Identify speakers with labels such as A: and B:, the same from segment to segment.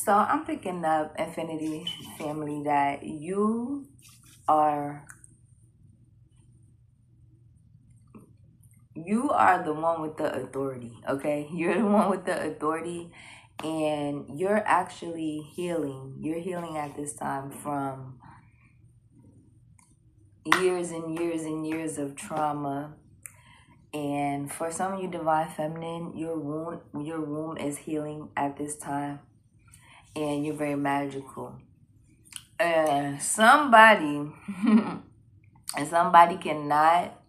A: So I'm picking up, Infinity family, that are you are the one with the authority, okay? You're the one with the authority, and you're actually healing. You're healing at this time from years and years and years of trauma. And for some of you divine feminine, your womb is healing at this time, and you're very magical. Somebody and somebody cannot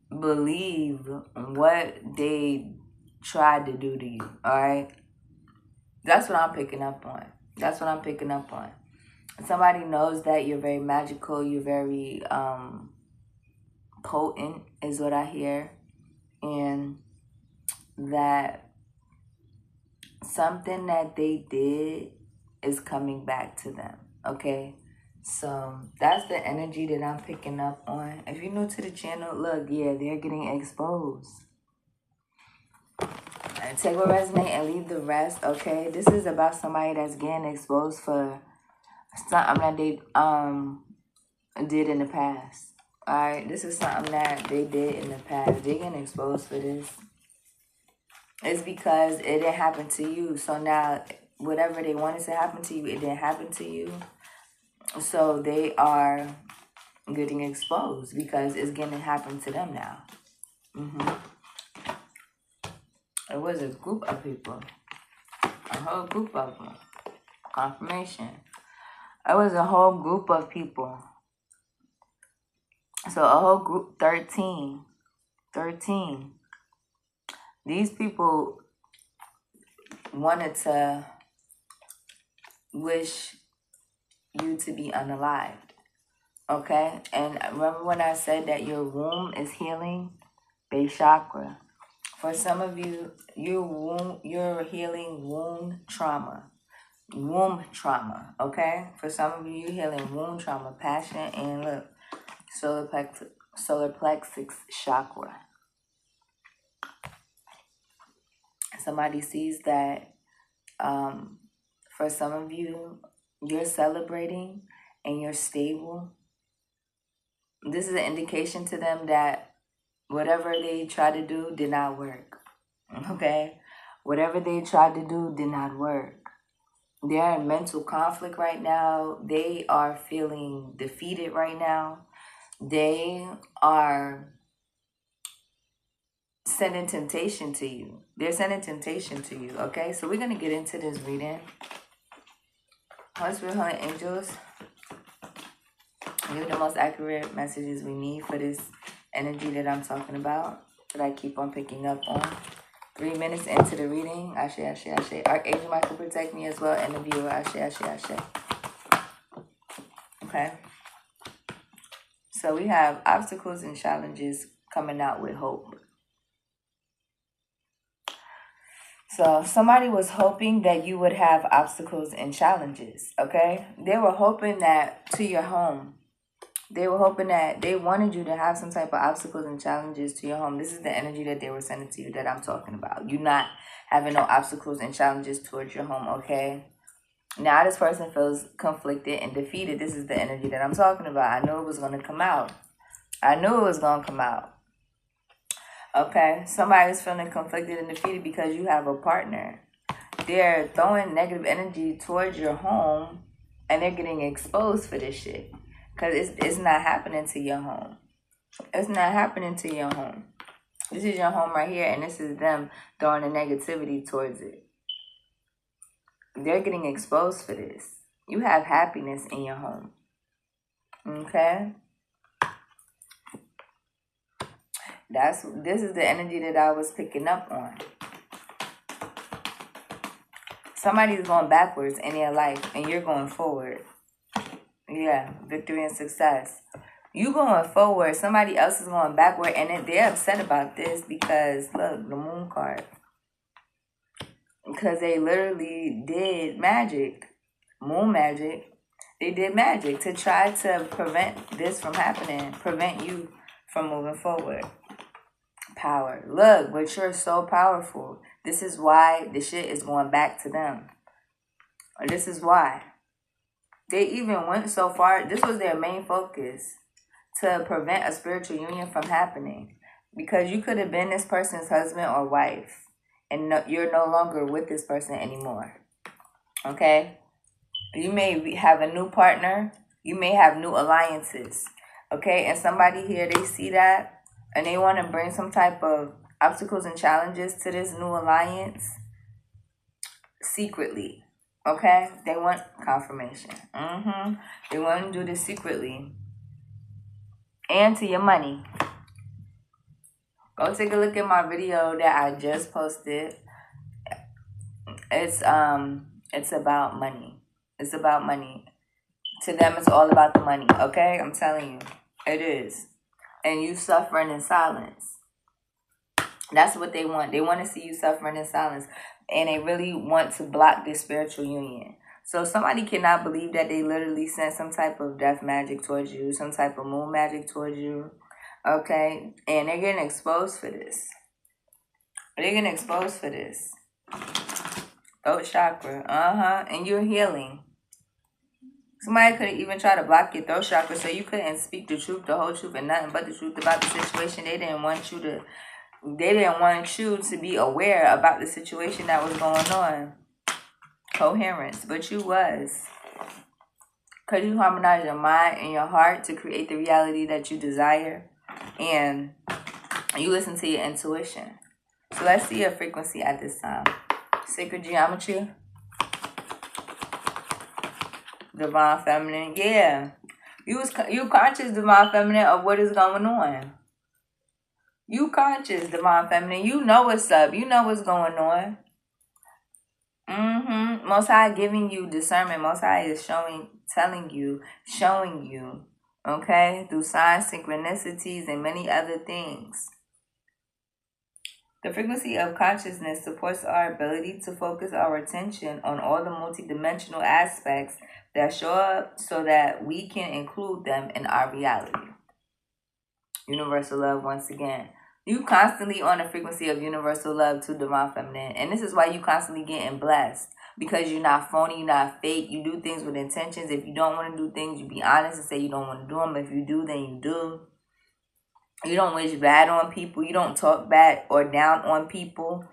A: believe what they tried to do to you. All right, that's what I'm picking up on. That's what I'm picking up on. Somebody knows that you're very magical. You're very potent, is what I hear, and that something that they did is coming back to them. Okay, so that's the energy that I'm picking up on. If you're new to the channel, look, yeah, they're getting exposed. And take what resonate and leave the rest. Okay, this is about somebody that's getting exposed for something that they did in the past. All right, this is something that they did in the past. They're getting exposed for this. It's because it didn't happen to you. So now, whatever they wanted to happen to you, it didn't happen to you. So they are getting exposed because it's going to happen to them now. It was a group of people. A whole group of them. Confirmation. It was a whole group of people. So a whole group, 13. 13. These people wanted to wish you to be unalived. Okay? And remember when I said that your womb is healing? Base chakra. For some of you, you're healing womb trauma. Womb trauma, okay? For some of you, you're healing womb trauma, passion, and look, solar plexus chakra. Somebody sees that for some of you, you're celebrating and you're stable. This is an indication to them that whatever they tried to do did not work. Okay? Whatever they tried to do did not work. They're in mental conflict right now. They are feeling defeated right now. They are sending temptation to you. They're sending temptation to you, okay? So we're going to get into this reading. Holy Spirit, Holy Angels, give the most accurate messages we need for this energy that I'm talking about, that I keep on picking up on. 3 minutes into the reading. Ashe, ashe, ashe. Archangel Michael protect me as well, and the viewer. Ashe, ashe, ashe. Okay. So we have obstacles and challenges coming out with hope. So somebody was hoping that you would have obstacles and challenges, okay? They were hoping that to your home. They were hoping that they wanted you to have some type of obstacles and challenges to your home. This is the energy that they were sending to you that I'm talking about. You not having no obstacles and challenges towards your home, okay? Now this person feels conflicted and defeated. This is the energy that I'm talking about. I knew it was going to come out. I knew it was going to come out. Okay? Somebody's feeling conflicted and defeated because you have a partner. They're throwing negative energy towards your home and they're getting exposed for this shit. Because it's not happening to your home. It's not happening to your home. This is your home right here, and this is them throwing the negativity towards it. They're getting exposed for this. You have happiness in your home. Okay? This is the energy that I was picking up on. Somebody's going backwards in their life, and you're going forward. Yeah, victory and success. You going forward, somebody else is going backward, and they're upset about this because, look, the moon card. Because they literally did magic, moon magic. They did magic to try to prevent this from happening, prevent you from moving forward. Power. Look, but you're so powerful. This is why the shit is going back to them. This is why. They even went so far, this was their main focus, to prevent a spiritual union from happening. Because you could have been this person's husband or wife, and you're no longer with this person anymore. Okay? You may have a new partner. You may have new alliances. Okay? And somebody here, they see that, and they want to bring some type of obstacles and challenges to this new alliance secretly. Okay? They want confirmation. They want to do this secretly. And to your money. Go take a look at my video that I just posted. It's about money. It's about money. To them, it's all about the money. Okay? I'm telling you. It is. And you suffering in silence. That's what they want. They want to see you suffering in silence. And they really want to block this spiritual union. So somebody cannot believe that they literally sent some type of death magic towards you, some type of moon magic towards you. Okay? And they're getting exposed for this. They're getting exposed for this. Throat chakra. And you're healing. Somebody could even try to block your throat chakra so you couldn't speak the truth, the whole truth, and nothing but the truth about the situation. They didn't want you to be aware about the situation that was going on. Coherence. But you was. Because you harmonize your mind and your heart to create the reality that you desire. And you listen to your intuition. So let's see your frequency at this time. Sacred geometry. Divine feminine. Yeah. You conscious, divine feminine, of what is going on. You conscious, divine feminine. You know what's up. You know what's going on. Most High giving you discernment. Most High is showing you, okay, through signs, synchronicities, and many other things. The frequency of consciousness supports our ability to focus our attention on all the multidimensional aspects that show up so that we can include them in our reality. Universal love, once again. You constantly on the frequency of universal love to divine feminine. And this is why you constantly getting blessed. Because you're not phony, you're not fake. You do things with intentions. If you don't want to do things, you be honest and say you don't want to do them. If you do, then you do. You don't wish bad on people. You don't talk bad or down on people.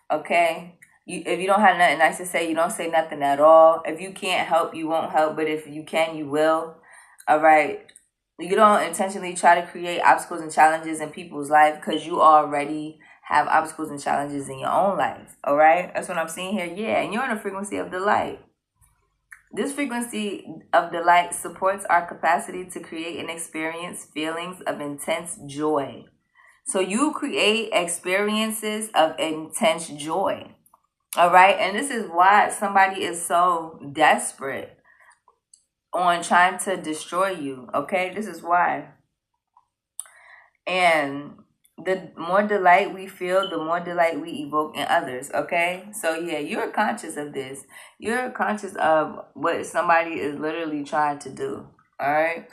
A: Okay? If you don't have nothing nice to say, you don't say nothing at all. If you can't help, you won't help. But if you can, you will. All right? You don't intentionally try to create obstacles and challenges in people's life because you already have obstacles and challenges in your own life. All right? That's what I'm seeing here. Yeah, and you're on the frequency of delight. This frequency of delight supports our capacity to create and experience feelings of intense joy. So you create experiences of intense joy. All right? And this is why somebody is so desperate on trying to destroy you. Okay? This is why. And the more delight we feel, the more delight we evoke in others. Okay? So yeah, you're conscious of this. You're conscious of what somebody is literally trying to do. All right?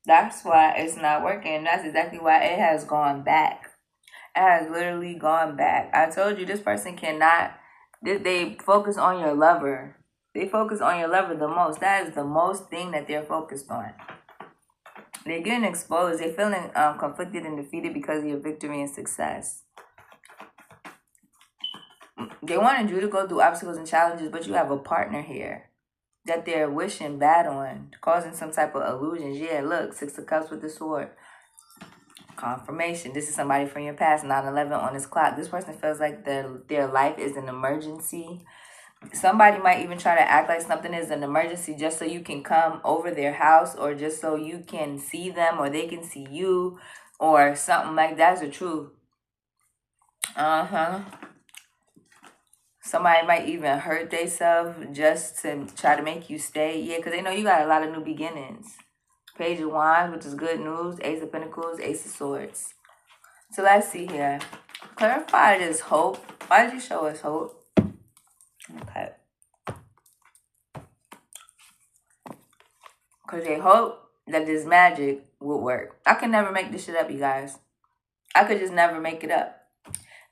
A: That's why it's not working. That's exactly why it has gone back. It has literally gone back. I told you this person cannot. They focus on your lover. They focus on your lover the most. That is the most thing that they're focused on. They're getting exposed. They're feeling conflicted and defeated because of your victory and success. They wanted you to go through obstacles and challenges, but you have a partner here that they're wishing bad on, causing some type of illusions. Yeah, look, 6 of Cups with the sword. Confirmation. This is somebody from your past, 9/11 on this clock. This person feels like their life is an emergency. Somebody might even try to act like something is an emergency just so you can come over their house or just so you can see them or they can see you or something like that's the truth. Somebody might even hurt themselves just to try to make you stay. Yeah, because they know you got a lot of new beginnings. Page of Wands, which is good news. Ace of Pentacles, Ace of Swords. So let's see here. Clarify this hope. Why did you show us hope? Okay. Because they hope that this magic would work. I can never make this shit up, you guys. I could just never make it up.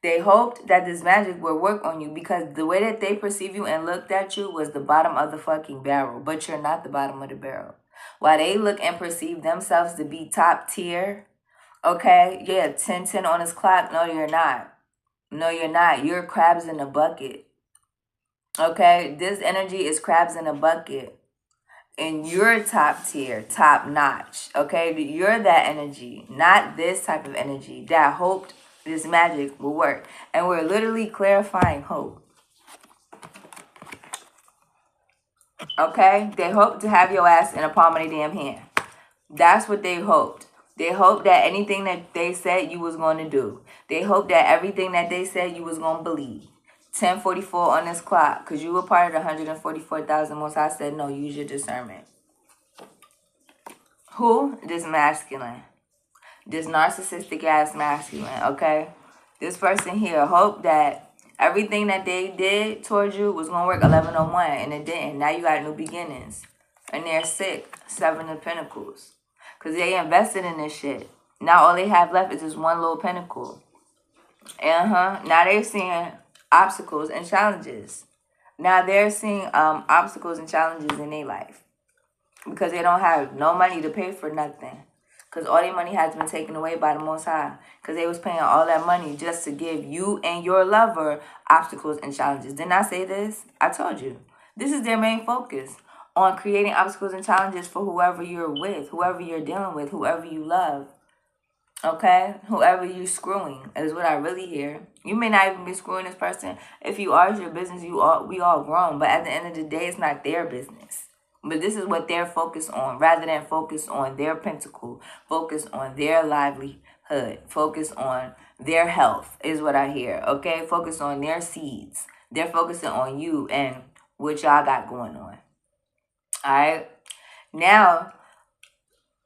A: They hoped that this magic would work on you because the way that they perceive you and looked at you was the bottom of the fucking barrel. But you're not the bottom of the barrel. While they look and perceive themselves to be top tier, okay, yeah, 10-10 on his clock. No, you're not. No, you're not. You're crabs in a bucket. Okay, this energy is crabs in a bucket. And you're top tier, top notch. Okay, you're that energy, not this type of energy that hoped this magic will work. And we're literally clarifying hope. Okay, they hope to have your ass in a palm of their damn hand. That's what they hoped. They hoped that anything that they said you was going to do. They hoped that everything that they said you was going to believe. 1044 on this clock, because you were part of the 144,000. Most I said, no, use your discernment. Who? This masculine. This narcissistic ass masculine, okay? This person here hoped that everything that they did towards you was going to work 1101, and it didn't. Now you got new beginnings. And they're sick. 7 of Pentacles. Because they invested in this shit. Now all they have left is this one little pentacle. Now they're seeing obstacles and challenges. Now they're seeing obstacles and challenges in their life. Because they don't have no money to pay for nothing. Because all their money has been taken away by the Most High. Because they was paying all that money just to give you and your lover obstacles and challenges. Didn't I say this? I told you. This is their main focus. On creating obstacles and challenges for whoever you're with. Whoever you're dealing with. Whoever you love. Okay? Whoever you screwing is what I really hear. You may not even be screwing this person. If you are, it's your business. We all grown. But at the end of the day, it's not their business. But this is what they're focused on. Rather than focus on their pentacle. Focus on their livelihood. Focus on their health is what I hear. Okay? Focus on their seeds. They're focusing on you and what y'all got going on. Alright? Now,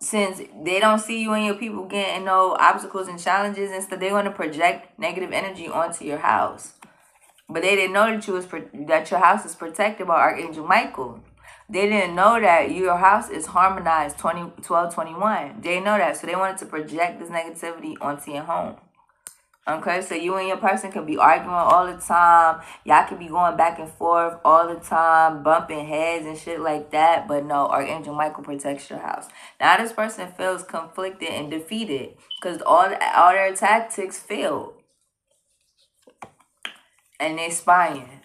A: since they don't see you and your people getting no obstacles and challenges and stuff, they want to project negative energy onto your house. But they didn't know that your house is protected by Archangel Michael. They didn't know that your house is harmonized 1221. They didn't know that. So they wanted to project this negativity onto your home. Okay, so you and your person could be arguing all the time. Y'all could be going back and forth all the time, bumping heads and shit like that. But no, Archangel Michael protects your house. Now this person feels conflicted and defeated because all their tactics failed. And they spying.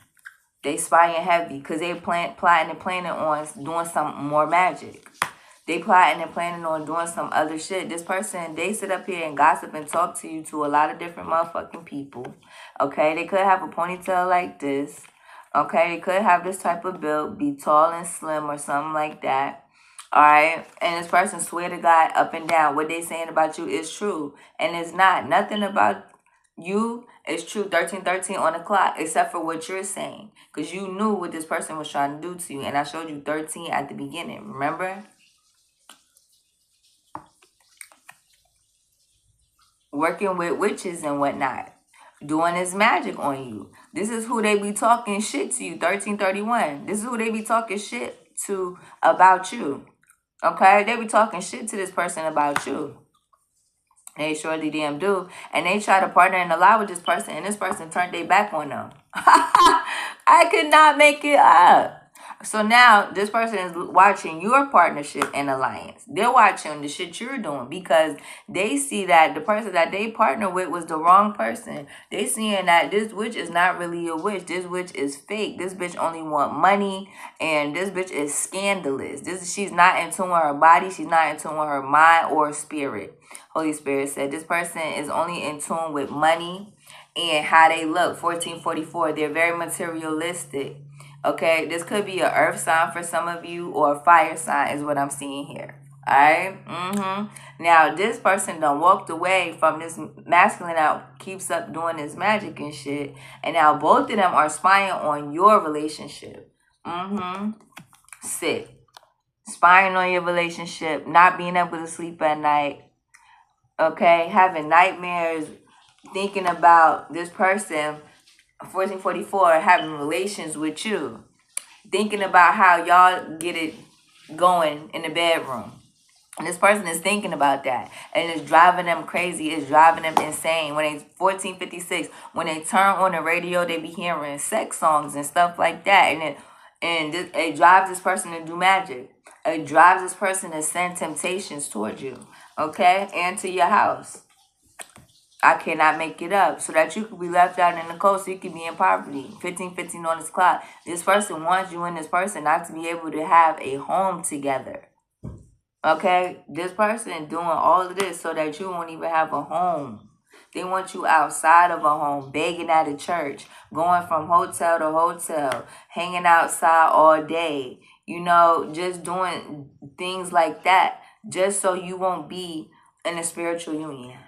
A: They spying heavy because they plotting and planning on doing some more magic. They plotting and planning on doing some other shit. This person, they sit up here and gossip and talk to you to a lot of different motherfucking people. Okay, they could have a ponytail like this. Okay, they could have this type of build, be tall and slim or something like that. Alright, and this person swear to God up and down what they saying about you is true. And it's not. Nothing about you is true 1313 on the clock except for what you're saying. Because you knew what this person was trying to do to you. And I showed you 13 at the beginning. Remember? Working with witches and whatnot. Doing this magic on you. This is who they be talking shit to you. 1331. This is who they be talking shit to about you. Okay? They be talking shit to this person about you. They surely damn do. And they try to partner and lie with this person. And this person turned their back on them. I could not make it up. So now this person is watching your partnership and alliance. They're watching the shit you're doing because they see that the person that they partner with was the wrong person. They seeing that this witch is not really a witch. This witch is fake. This bitch only want money and this bitch is scandalous. She's not in tune with her body. She's not in tune with her mind or spirit. Holy Spirit said this person is only in tune with money and how they look. 1444. They're very materialistic. Okay, this could be an earth sign for some of you or a fire sign is what I'm seeing here. Alright? Now, this person done walked away from this masculine that keeps up doing this magic and shit. And now both of them are spying on your relationship. Sick. Spying on your relationship. Not being able to sleep at night. Okay? Having nightmares. Thinking about this person 1444 having relations with you. Thinking about how y'all get it going in the bedroom. And this person is thinking about that. And it's driving them crazy. It's driving them insane. When they 1456, when they turn on the radio, they be hearing sex songs and stuff like that. It drives this person to do magic. It drives this person to send temptations towards you. Okay? And to your house. I cannot make it up. So that you could be left out in the cold, so you could be in poverty. 1515 on this clock. This person wants you and this person not to be able to have a home together. Okay? This person doing all of this so that you won't even have a home. They want you outside of a home, begging at a church, going from hotel to hotel, hanging outside all day, you know, just doing things like that, just so you won't be in a spiritual union.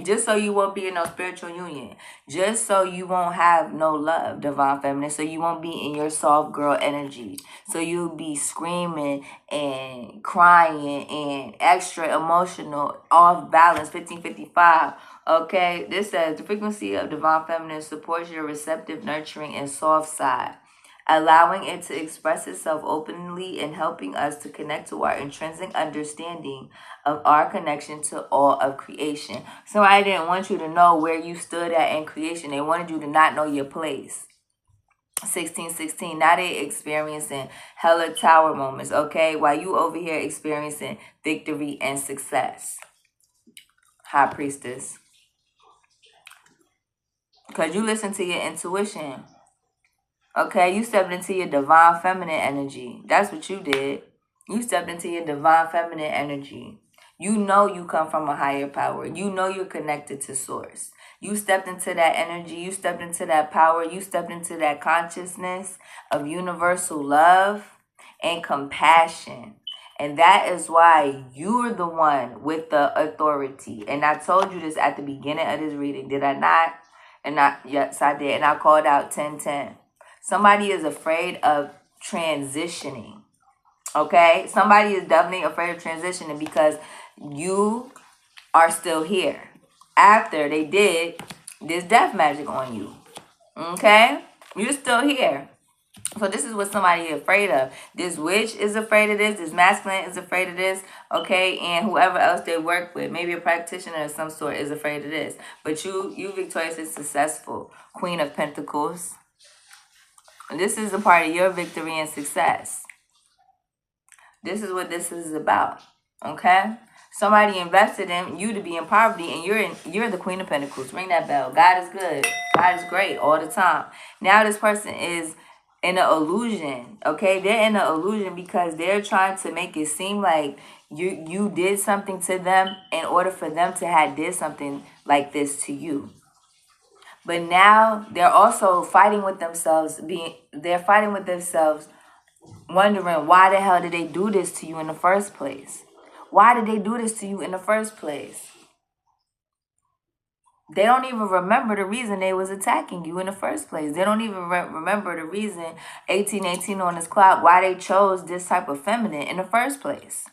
A: Just so you won't be in no spiritual union. Just so you won't have no love, divine feminine. So you won't be in your soft girl energy. So you'll be screaming and crying and extra emotional, off balance, 1555. Okay, this says the frequency of divine feminine supports your receptive, nurturing, and soft side, allowing it to express itself openly and helping us to connect to our intrinsic understanding of our connection to all of creation. Somebody didn't want you to know where you stood at in creation. They wanted you to not know your place. 1616, now they experiencing hella tower moments, okay? While you over here experiencing victory and success. High priestess. Because you listen to your intuition. Okay, you stepped into your divine feminine energy. That's what you did. You stepped into your divine feminine energy. You know you come from a higher power. You know you're connected to source. You stepped into that energy. You stepped into that power. You stepped into that consciousness of universal love and compassion. And that is why you're the one with the authority. And I told you this at the beginning of this reading. Did I not? Yes, I did. And I called out 1010. Somebody is afraid of transitioning. Okay? Somebody is definitely afraid of transitioning because you are still here after they did this death magic on you. Okay? You're still here. So this is what somebody is afraid of. This witch is afraid of this. This masculine is afraid of this. Okay? And whoever else they work with, maybe a practitioner of some sort, is afraid of this. But you victorious and successful. Queen of Pentacles. This is a part of your victory and success. This is what this is about. Okay? Somebody invested in you to be in poverty, and you're the Queen of Pentacles. Ring that bell. God is good. God is great all the time. Now this person is in an illusion. Okay? They're in an illusion because they're trying to make it seem like you did something to them in order for them to have did something like this to you. But now they're also fighting with themselves. They're fighting with themselves, wondering why the hell did they do this to you in the first place? Why did they do this to you in the first place? They don't even remember the reason they was attacking you in the first place. They don't even remember the reason 1818 on this clock, why they chose this type of feminine in the first place.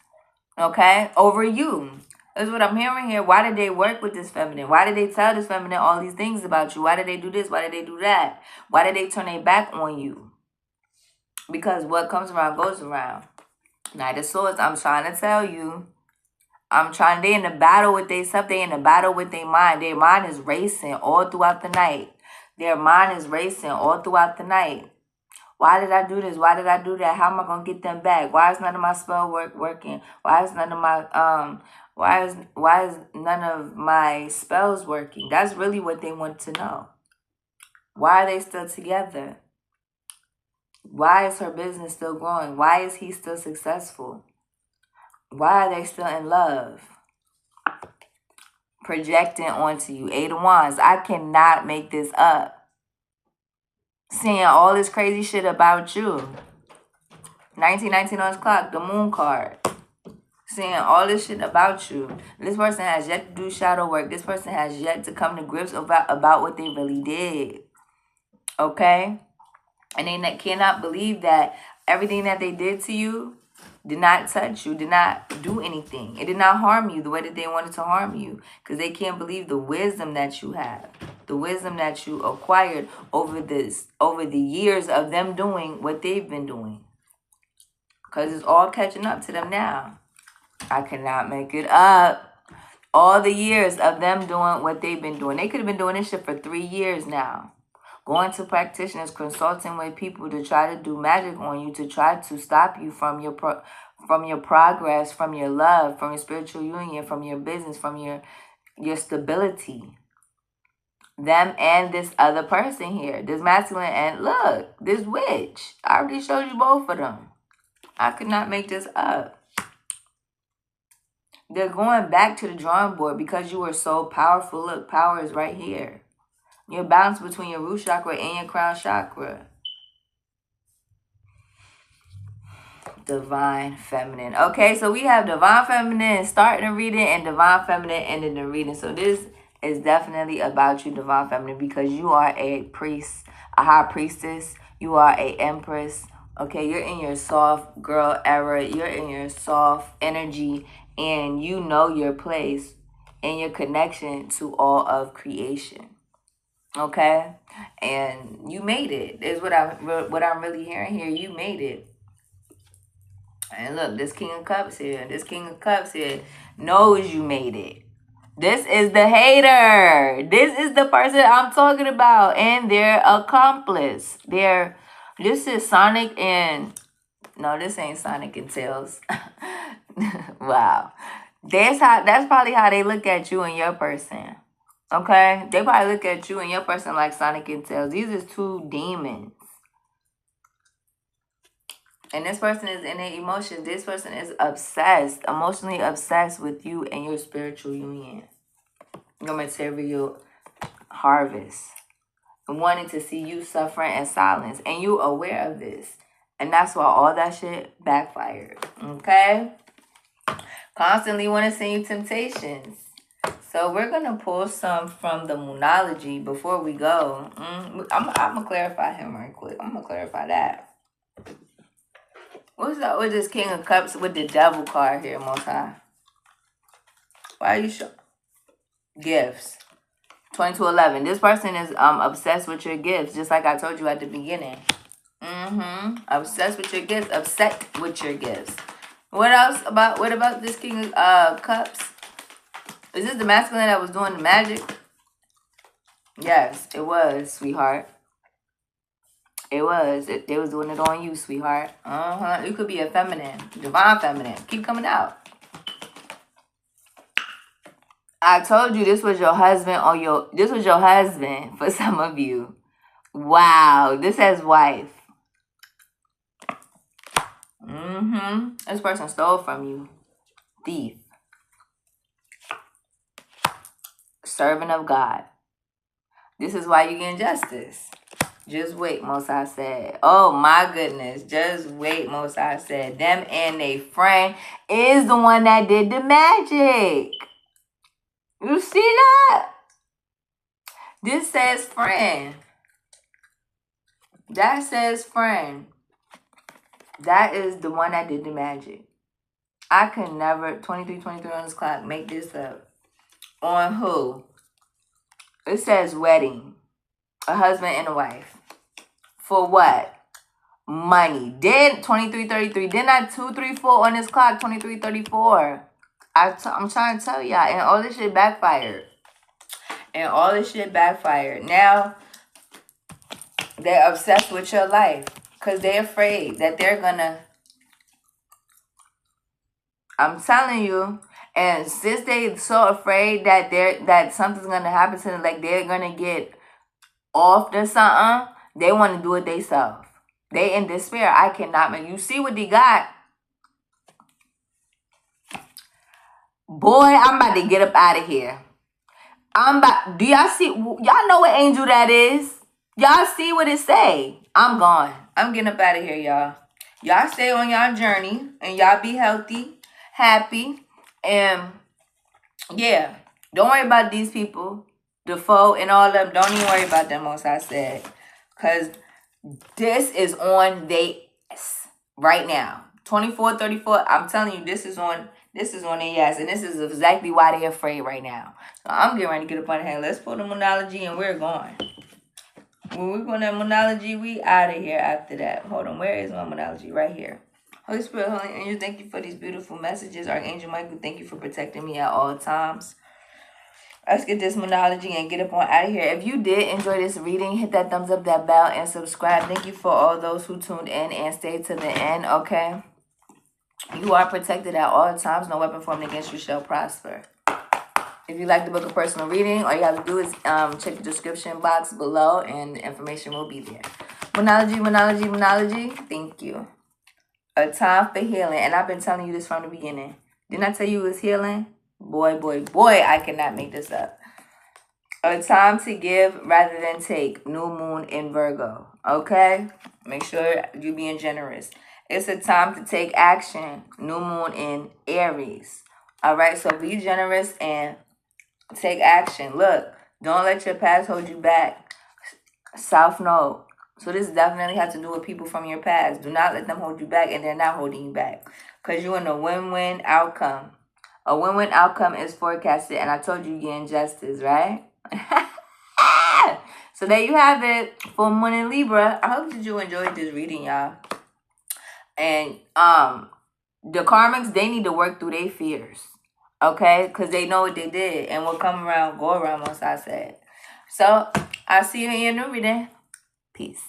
A: Okay? Over you. That's what I'm hearing here. Why did they work with this feminine? Why did they tell this feminine all these things about you? Why did they do this? Why did they do that? Why did they turn their back on you? Because what comes around goes around. Knight of Swords, I'm trying to tell you. They in a battle with their stuff. They in a battle with their mind. Their mind is racing all throughout the night. Their mind is racing all throughout the night. Why did I do this? Why did I do that? How am I gonna get them back? Why is none of my spell working? Why is none of my why is none of my spells working? That's really what they want to know. Why are they still together? Why is her business still growing? Why is he still successful? Why are they still in love? Projecting onto you. 8 of Wands. I cannot make this up. Seeing all this crazy shit about you. 1919 on his clock. The Moon card. Seeing all this shit about you. This person has yet to do shadow work. This person has yet to come to grips about what they really did. Okay? And they cannot believe that everything that they did to you did not touch you, did not do anything. It did not harm you the way that they wanted to harm you. Because they can't believe the wisdom that you have. The wisdom that you acquired over the years of them doing what they've been doing. Because it's all catching up to them now. I cannot make it up. All the years of them doing what they've been doing. They could have been doing this shit for 3 years now. Going to practitioners, consulting with people to try to do magic on you, to try to stop you from your progress, from your love, from your spiritual union, from your business, from your stability. Them and this other person here, this masculine and look, this witch. I already showed you both of them. I could not make this up. They're going back to the drawing board because you were so powerful. Look, power is right here. You're balanced between your root chakra and your crown chakra. Divine feminine. Okay, so we have divine feminine starting the reading and divine feminine ending the reading. So this is definitely about you, divine feminine, because you are a priest, a high priestess. You are a empress. Okay, you're in your soft girl era. You're in your soft energy, and you know your place and your connection to all of creation. Okay, and you made it. Is what I'm really hearing here. You made it. And look, this King of Cups here, this King of Cups here knows you made it. This is the hater. This is the person I'm talking about, and their accomplice. This is Sonic and no, this ain't Sonic and Tails. Wow, that's probably how they look at you and your person. Okay, they probably look at you and your person like Sonic and Tails. These are two demons. And this person is in their emotions. This person is obsessed, emotionally obsessed with you and your spiritual union. Your material harvest. Wanting to see you suffering in silence. And you aware of this. And that's why all that shit backfired. Okay? Constantly want to send you temptations. So we're going to pull some from the Moonology before we go. I'm going to clarify him right quick. I'm going to clarify that. What's up with this King of Cups with the Devil card here, Most High? Why are you showing gifts? 2211. This person is obsessed with your gifts, just like I told you at the beginning. Obsessed with your gifts, upset with your gifts. What about this King of Cups? Is this the masculine that was doing the magic? Yes, it was, sweetheart. It was. They was doing it on you, sweetheart. You could be a feminine. Divine feminine. Keep coming out. I told you this was your husband this was your husband for some of you. Wow. This says wife. This person stole from you. Thief. Servant of God. This is why you get justice. Just wait, Most High said. Oh my goodness. Just wait, Most High said. Them and they friend is the one that did the magic. You see that? This says friend. That says friend. That is the one that did the magic. I could never, 23 on this clock, make this up. On who? It says wedding. A husband and a wife. For what? Money. Did 2333. Didn't I 234 on this clock? 2334. I'm trying to tell y'all. And all this shit backfired. Now, they're obsessed with your life. Because they're afraid that they're gonna... I'm telling you. And since they're so afraid that something's gonna happen to them, like they're gonna get off or something, they want to do it themselves. They in despair. I cannot make... You see what they got? Boy, I'm about to get up out of here. Do y'all see? Y'all know what angel that is? Y'all see what it say? I'm gone. I'm getting up out of here, y'all. Y'all stay on y'all journey. And y'all be healthy, happy. And yeah, don't worry about these people. Defoe and all of them. Don't even worry about them, as I said. Because this is on they right now. 2434. I'm telling you, this is on their ass. And this is exactly why they're afraid right now. So I'm getting ready to get up on here. Let's pull the Moonology and we're going. When we're going to Moonology, we out of here after that. Hold on. Where is my Moonology? Right here. Holy Spirit, Holy Angel, thank you for these beautiful messages. Archangel Michael, thank you for protecting me at all times. Let's get this monology and get up on out of here. If you did enjoy this reading, hit that thumbs up, that bell, and subscribe. Thank you for all those who tuned in and stayed to the end, okay? You are protected at all times. No weapon formed against you shall prosper. If you like the book of personal reading, all you have to do is check the description box below and the information will be there. Monology, monology, monology. Thank you. A time for healing. And I've been telling you this from the beginning. Didn't I tell you it was healing? Boy, boy, boy, I cannot make this up. A time to give rather than take. New moon in Virgo. Okay? Make sure you're being generous. It's a time to take action. New moon in Aries. All right? So be generous and take action. Look, don't let your past hold you back. South Node. So this definitely has to do with people from your past. Do not let them hold you back, and they're not holding you back. Because you're in a win-win outcome. A win-win outcome is forecasted, and I told you you're getting justice, right? So there you have it. Full moon in Libra. I hope that you enjoyed this reading, y'all. And the Karmics, they need to work through their fears. Okay? Because they know what they did. And what come around, go around, once I said. So, I'll see you in your new reading. Peace.